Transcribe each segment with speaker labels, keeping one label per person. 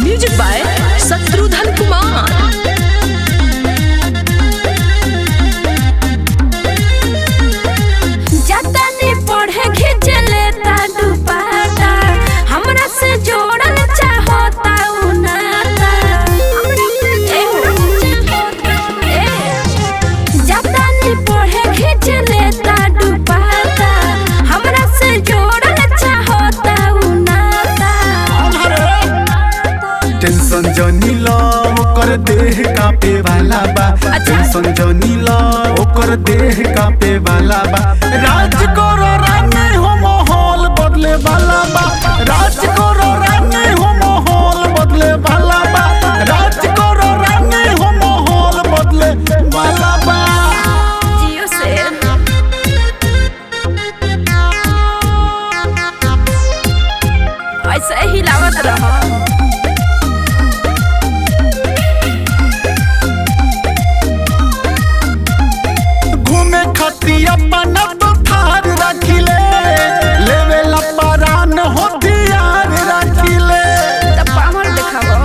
Speaker 1: Music by Shatrughan Kumar.
Speaker 2: Tension जनी लो ओकर देह कांपे वाला बा। टेंशन जनी लो ओकर देह कांपे वाला बा। राज करो रानी हो माहौल बदले वाला बा। राज करो रानी हो माहौल बदले वाला बा। राज करो रानी हो माहौल बदले वाला बा।
Speaker 1: जियो से ऐसे ही लावत रहा।
Speaker 2: अपना तो थार रखिले लेवेला परान होतियार रखिले।
Speaker 1: तब पामर देखाबो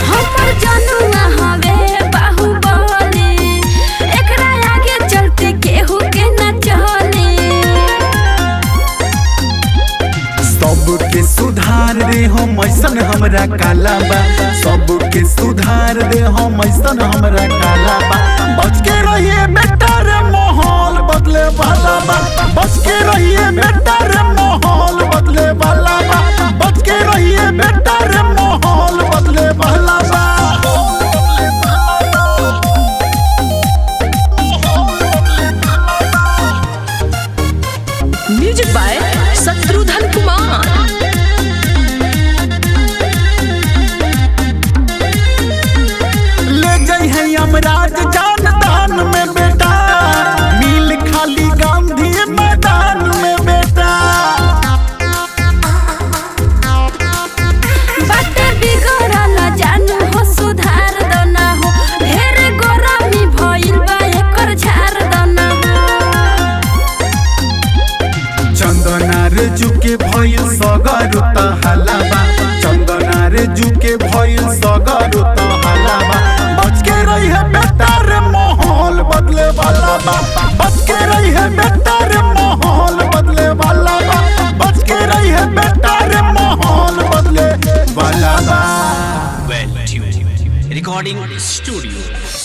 Speaker 1: हमर जनुआ हवे बाहुबली। एकरा आगे चलते केहू के न चली।
Speaker 2: सबके सुधार दे हम ऐसन हमरा काला बा। सबके सुधार दे हम ऐसन हमरा काला बा। बच के रहिए बेटा रे माहौल बदले वाला बा। बच के रहिए बेटा रे माहौल बदले वाला बा। बच के रहिए बेटा रे माहौल बदले वाला बा।
Speaker 1: Music by Shatrughan Kumar.
Speaker 2: ले जाई है यमराज जान दान में बेटा। मिल खाली गांधी मैदान में बेटा।
Speaker 1: बाटे बिगड़ल जानू हो सुधार दना हो। ढेर गरमी भइल बा एकर झार दना हो।
Speaker 2: चंदना रे जुके भइल सगर त हलाबा। चंदना रे जुके भइल सगर त हलाबा। बच के रही है बेटा रे माहौल बदले वाला बा। बच के रही है बेटा रे माहौल बदले वाला बा। बच के रही है बेटा रे माहौल बदले वाला बा।
Speaker 3: Well tuned recording studio।